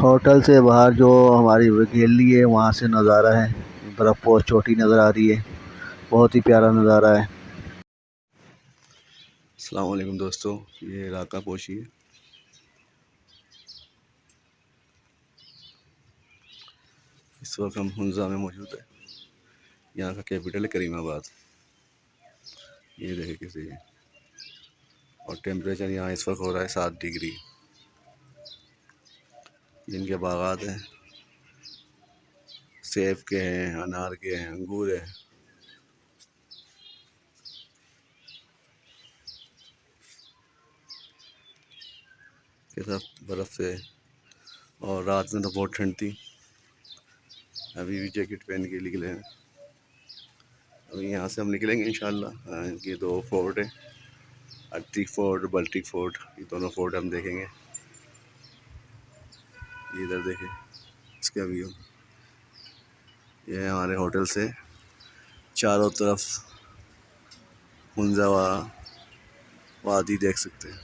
Hotel से बाहर जो हमारी गैलरी है वहाँ से नज़ारा है, बर्फ़ बहुत छोटी नज़र आ रही है, बहुत ही प्यारा नज़ारा है। अस्सलाम वालेकुम दोस्तों, ये राका पोशी है। इस वक्त हम हुंजा में मौजूद है। यहाँ का कैपिटल है करीमाबाद। ये देखे किसी है और टेम्परेचर यहाँ इस वक्त हो रहा है 7 डिग्री। इनके बागात हैं, सेब के हैं, अनार के हैं, अंगूर है। ये सब बर्फ़ से, और रात में तो बहुत ठंड थी। अभी भी जैकेट पहन के निकले हैं। अभी यहाँ से हम निकलेंगे इंशाल्लाह। इनके 2 फोर्ट है, अतीक फोर्ट, बल्टिक फोर्ट। ये दोनों फोर्ट हम देखेंगे। ये इधर देखें इसका व्यू। ये है हमारे होटल से चारों तरफ हुंजा वादी देख सकते हैं।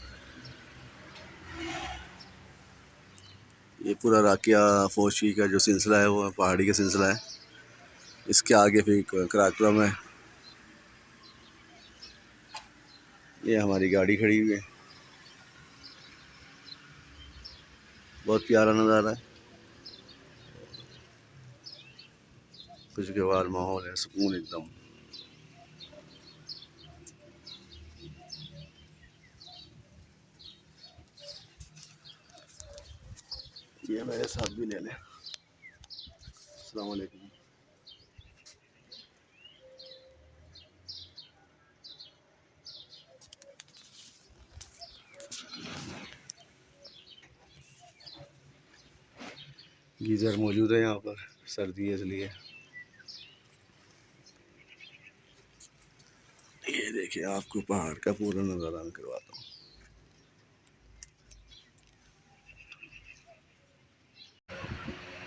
ये पूरा राकिया फोशी का जो सिलसिला है वो पहाड़ी का सिलसिला है। इसके आगे फिर कराक्रम है। ये हमारी गाड़ी खड़ी हुई है। बहुत प्यारा नज़ारा है, खुशगवार माहौल है, सुकून एकदम। ये मेरे साथ भी ले लें। अस्सलाम वालेकुम। गीज़र मौजूद है यहाँ पर, सर्दी है इसलिए। ये देखिए, आपको पहाड़ का पूरा नज़ारा मैं करवाता हूँ।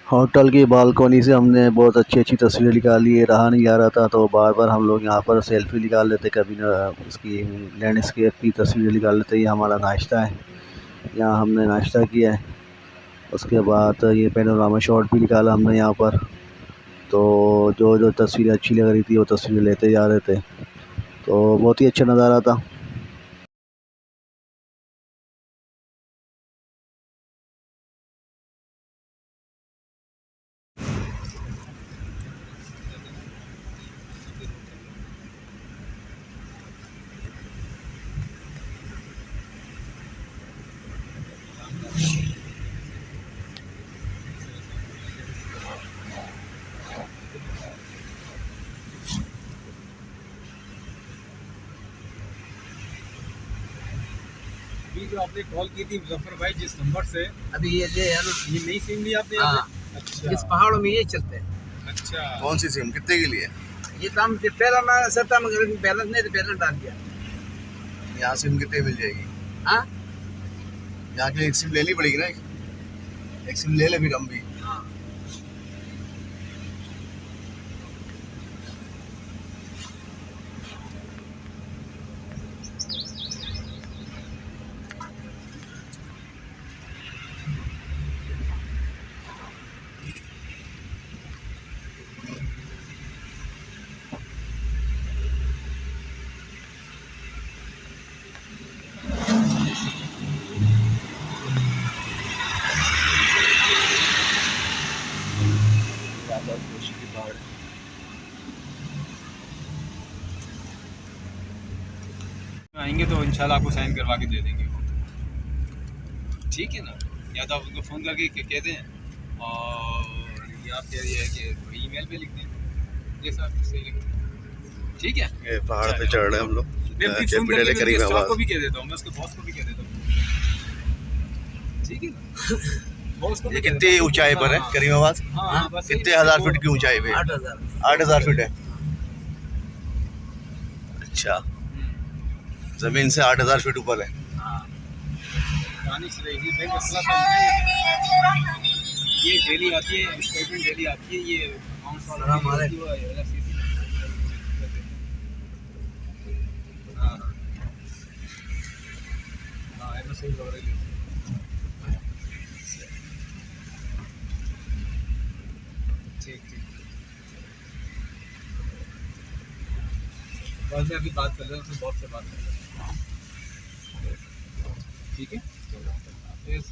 होटल की बालकोनी से हमने बहुत अच्छी तस्वीरें निकाली है। रहा नहीं जा रहा था तो बार बार हम लोग यहाँ पर सेल्फी निकाल लेते, कभी न उसकी लैंडस्केप की तस्वीरें निकाल लेते। ये हमारा नाश्ता है, यहाँ हमने नाश्ता किया है। उसके बाद ये पैनोरामा शॉट भी निकाला हमने यहाँ पर। तो जो जो तस्वीरें अच्छी लग रही थी वो तस्वीरें लेते जा रहे थे, तो बहुत ही अच्छा नज़ारा था। अभी जो आपने कॉल की थी मुजफ्फर भाई जिस नंबर से, अभी ये है ना, ये नई सिम ली आपने? हाँ, अच्छा, इस पहाड़ों में ये चलते हैं। अच्छा, कौन सी सिम कितने के लिए? ये तो हम पहला मैं सरता मगर बैलेंस नहीं तो बैलेंस डाल दिया। यहाँ सिम कितने मिल जाएगी? हाँ, यहाँ के लिए एक सिम लेनी पड़ेगी ना। एक सिम ले ले फिर हम भी। हाँ। आएंगे तो इंशाल्लाह आपको साइन करवा के दे देंगे, ठीक है ना? या तो आप उनको फ़ोन करके कह दें, और या फिर ये है कि ईमेल पे लिख दें, जैसा आपको सही लगे, ठीक है? ये पहाड़ पे चढ़ रहे हैं हम लोग। मैं अपनी फ़ोन कैपिटल है करके करीमाबाद। को भी कह देता हूँ, मैं उसके बॉस को भी कह देता हूँ, ठीक है ना? बॉस को ये कितनी ऊंचाई पर है करीमाबाद? हाँ, बस कितने हजार फीट की ऊंचाई पे? 8,000। 8,000 फीट है। अच्छा, जमीन से 8,000 फीट ऊपर है। ये डेली आती है, स्टेटमेंट डेली आती है। ये ठीक ठीक। बस मैं अभी बात कर रहा हूँ, अपने बॉस से बात कर रहा हूँ। ठीक है, हाफिज़।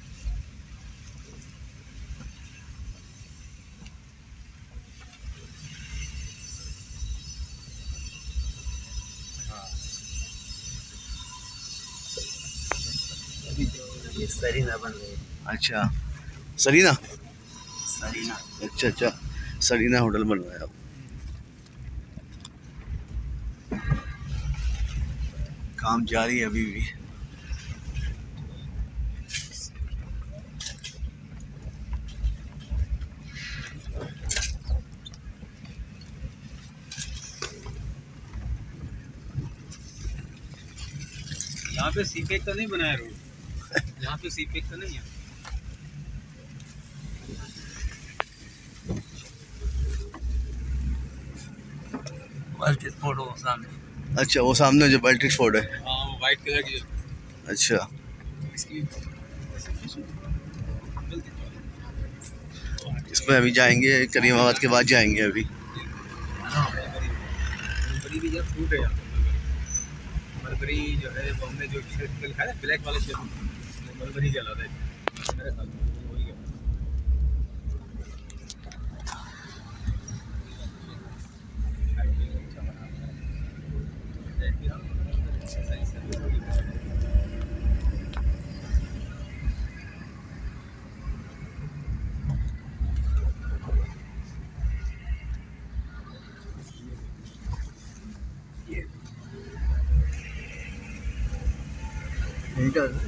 हाँ, ये सरीना बन गई। अच्छा, सरीना। सरीना। अच्छा अच्छा, सरीना होटल बन रहा है अब। काम जारी है अभी भी। यहाँ पे सी पैक का नहीं बनाया रोड, यहाँ पे सी पैक का नहीं है। वर्ल्ड फोटो सामने। अच्छा, वो सामने जो बल्टिश फोर्ट है। हाँ, वो वाइट कलर की जो अच्छा, इसकी इसमें अभी जाएंगे, करीमाबाद के बाद जाएंगे अभी। मलबरी भी यार फ्रूट है यहाँ पे। मलबरी जो है वो हमने जो शेड लिखा है ब्लैक वाले शेड, मलबरी कहलाता है मेरे ख्याल में, वही है।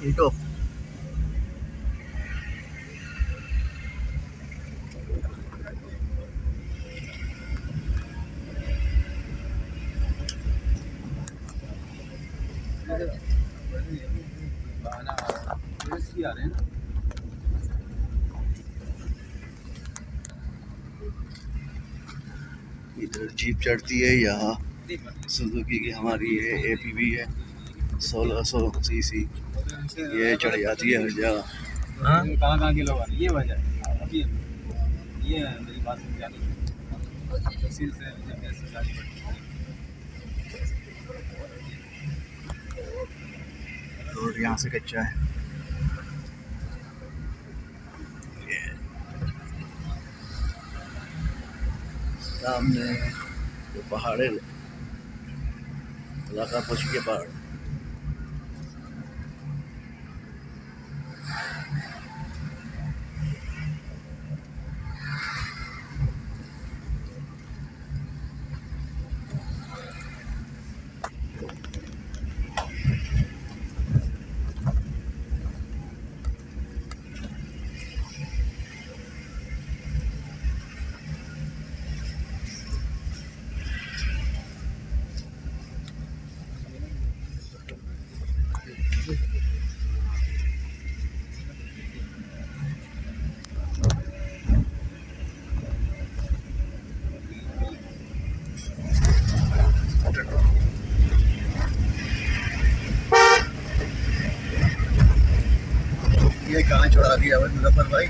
ईटो बहाना टूरिस्ट भी आ रहे हैं ना। इधर जीप चढ़ती है, यहाँ सुजुकी की हमारी है, APV है 1600 सीसी, ये चढ़ जाती है हर जगह। कहाँ कहाँ के लोग आ रहे हैं, ये वजह है। अभी ये है मेरी बात समझानी तहसील से जब मैं सरकारी पढ़ती थी। रोड यहाँ से कच्चा है। सामने जो पहाड़ है, इलाका पहुँच के पहाड़। ये कहाँ चढ़ा दिया भाई मुजफ्फर भाई।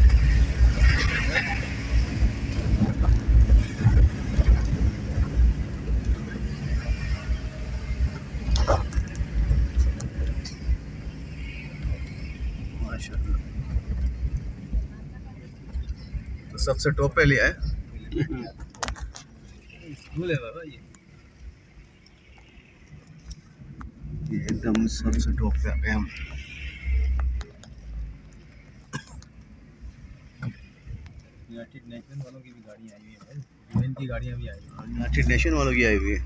माशाल्लाह, तो सबसे टॉप पे लिया है। स्कूल है बाबा ये एकदम सबसे टॉप पे आ गए हम। यूनाइटेड नेशन वालों की भी गाड़ी आई हुई है भाई, यूएन की गाड़ियाँ भी आई हुई हैं। यूनाइटेड नेशन वालों की आई हुई है।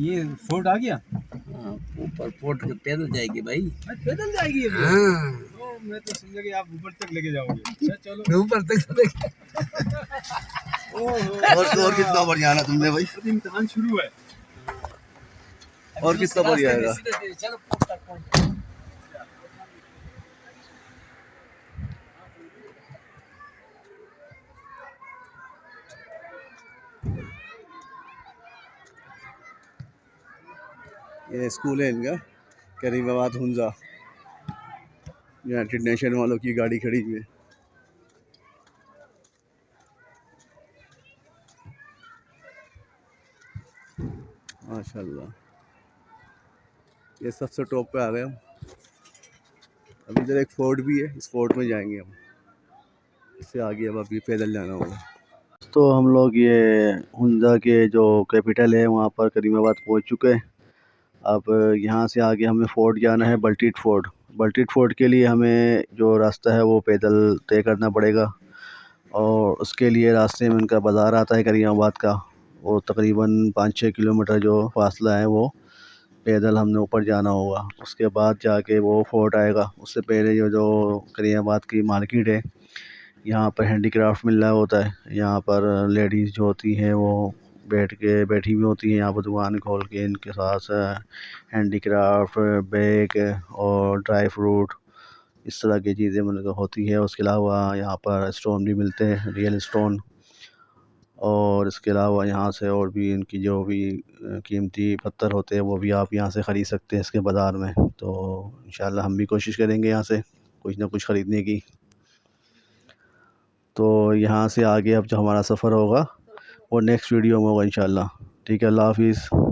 ये फोर्ट आ गया। हाँ, ऊपर पोर्ट के पैदल जाएगी भाई। पैदल जाएगी ये। हाँ, तो मैं तो समझा कि आप ऊपर तक लेके जाओगे। अच्छा चलो। ऊपर तक चलेगा। और कितना बढ़ जाना तुमने भाई, अभी इम्तिहान शुरू है। और कितना बढ़ जाएगा। चलो पोर्ट तक पहुंच। ये स्कूल है इनका, करीमाबाद हुंजा। यूनाइटेड नेशन वालों की गाड़ी खड़ी हुई है। माशाल्लाह, ये सबसे टॉप पे आ गए हम। अभी इधर एक फोर्ट भी है, इस फोर्ट में जाएंगे हम। इससे आगे अब अभी पैदल जाना होगा। तो हम लोग ये हुंडा के जो कैपिटल है वहाँ पर करीमाबाद पहुँच चुके हैं। अब यहाँ से आगे हमें फोर्ट जाना है, बल्टीट फोर्ट। बल्टीट फोर्ट के लिए हमें जो रास्ता है वो पैदल तय करना पड़ेगा, और उसके लिए रास्ते में उनका बाज़ार आता है करीमाबाद का। वो तकरीबन 5-6 किलोमीटर जो फासला है वो पैदल हमने ऊपर जाना होगा। उसके बाद जाके वो फोर्ट आएगा। उससे पहले जो करीमाबाद की मार्केट है, यहाँ पर हैंडीक्राफ्ट मिल रहा होता है। यहाँ पर लेडीज़ जो होती हैं वो बैठी हुई होती हैं यहाँ पर दुकान खोल के। इनके साथ हैंडीक्राफ्ट, बैग और ड्राई फ्रूट, इस तरह की चीज़ें मतलब होती है। उसके अलावा यहाँ पर स्टोन भी मिलते हैं, रियल स्टोन। और इसके अलावा यहाँ से और भी इनकी जो भी कीमती पत्थर होते हैं वो भी आप यहाँ से ख़रीद सकते हैं इसके बाज़ार में। तो इंशाल्लाह हम भी कोशिश करेंगे यहाँ से कुछ ना कुछ ख़रीदने की। तो यहाँ से आगे अब जो हमारा सफ़र होगा वो नेक्स्ट वीडियो में होगा इंशाल्लाह। ठीक है, अल्लाह हाफ़िज़।